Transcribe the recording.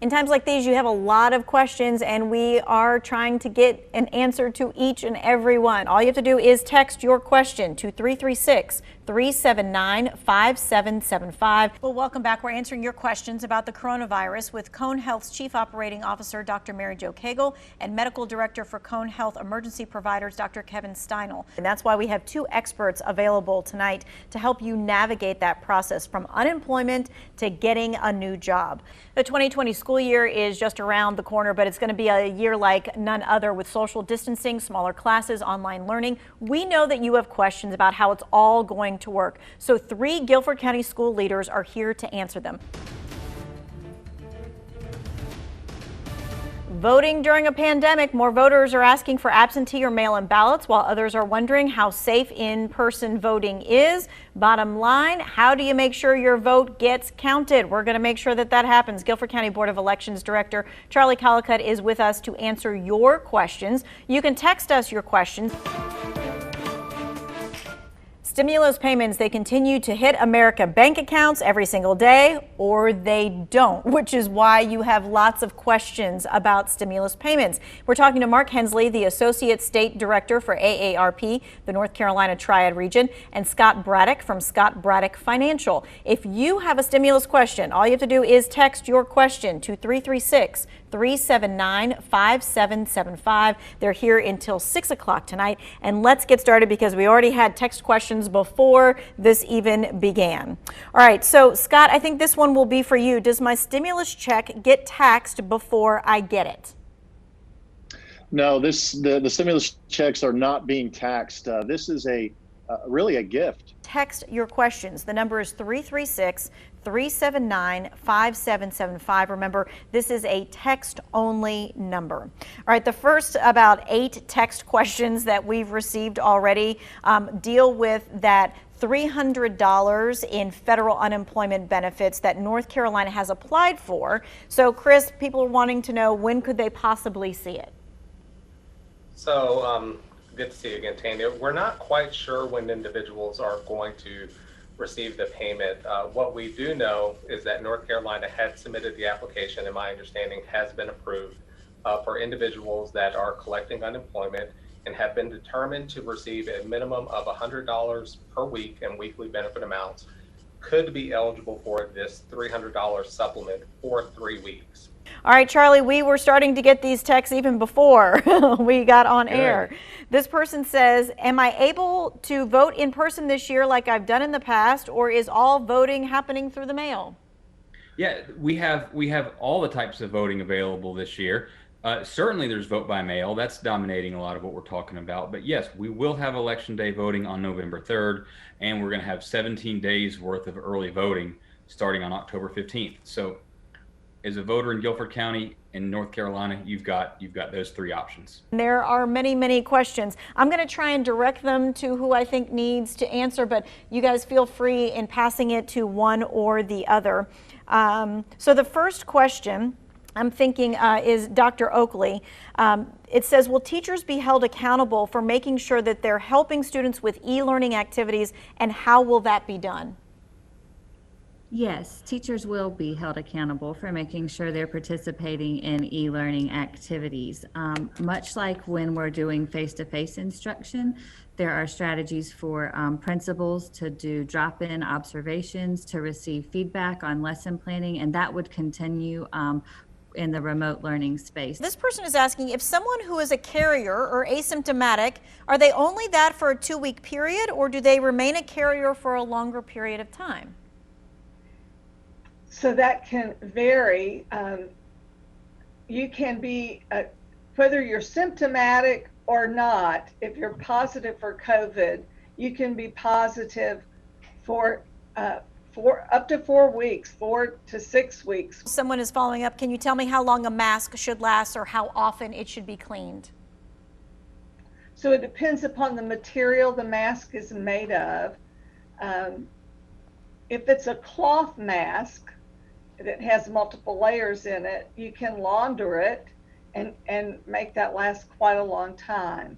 In times like these, you have a lot of questions, and we are trying to get an answer to each and every one. All you have to do is text your question to 336-379-5775. Well, welcome back. We're answering your questions about the coronavirus with Cone Health's Chief Operating Officer, Dr. Mary Jo Cagle, and Medical Director for Cone Health Emergency Providers, Dr. Kevin Steinel. And that's why we have two experts available tonight to help you navigate that process from unemployment to getting a new job. The 2020 school year is just around the corner, but it's going to be a year like none other with social distancing, smaller classes, online learning. We know that you have questions about how it's all going to work. So 3 Guilford County school leaders are here to answer them. Voting during a pandemic, more voters are asking for absentee or mail-in ballots, while others are wondering how safe in-person voting is. Bottom line, how do you make sure your vote gets counted? We're going to make sure that that happens. Guilford County Board of Elections Director Charlie Collicutt is with us to answer your questions. You can text us your questions. Stimulus payments, they continue to hit American bank accounts every single day, or they don't, which is why you have lots of questions about stimulus payments. We're talking to Mark Hensley, the Associate State Director for AARP, the North Carolina Triad Region, and Scott Braddock from Scott Braddock Financial. If you have a stimulus question, all you have to do is text your question to 336-379-5775. They're here until 6 o'clock tonight. And let's get started because we already had text questions before this even began. All right, so Scott, I think this one will be for you. Does my stimulus check get taxed before I get it? No, the stimulus checks are not being taxed. This is really a gift. Text your questions. The number is 336-379-5775. Remember, this is a text-only number. All right, the first about 8 text questions that we've received already deal with that $300 in federal unemployment benefits that North Carolina has applied for. So, Chris, people are wanting to know, when could they possibly see it? So, good to see you again, Tanya. We're not quite sure when individuals are going to receive the payment. What we do know is that North Carolina had submitted the application, and my understanding has been approved for individuals that are collecting unemployment and have been determined to receive a minimum of $100 per week in weekly benefit amounts could be eligible for this $300 supplement for 3 weeks. All right, Charlie, we were starting to get these texts even before we got on air. This person says, am I able to vote in person this year like I've done in the past, or is all voting happening through the mail? Yeah, we have all the types of voting available this year. Certainly there's vote by mail. That's dominating a lot of what we're talking about. But yes, we will have Election Day voting on November 3rd, and we're going to have 17 days worth of early voting starting on October 15th. So as a voter in Guilford County in North Carolina, you've got those 3 options. There are many, many questions. I'm going to try and direct them to who I think needs to answer, but you guys feel free in passing it to one or the other. So the first question I'm thinking is Dr. Oakley. It says, will teachers be held accountable for making sure that they're helping students with e-learning activities, and how will that be done? Yes, teachers will be held accountable for making sure they're participating in e-learning activities. Much like when we're doing face-to-face instruction, there are strategies for principals to do drop-in observations, to receive feedback on lesson planning, and that would continue in the remote learning space. This person is asking, if someone who is a carrier or asymptomatic, are they only that for a 2-week period, or do they remain a carrier for a longer period of time? So that can vary. You can be, whether you're symptomatic or not, if you're positive for COVID, you can be positive for up to 4 weeks, 4 to 6 weeks. Someone is following up. Can you tell me how long a mask should last, or how often it should be cleaned? So it depends upon the material the mask is made of. If it's a cloth mask that has multiple layers in it, you can launder it and make that last quite a long time.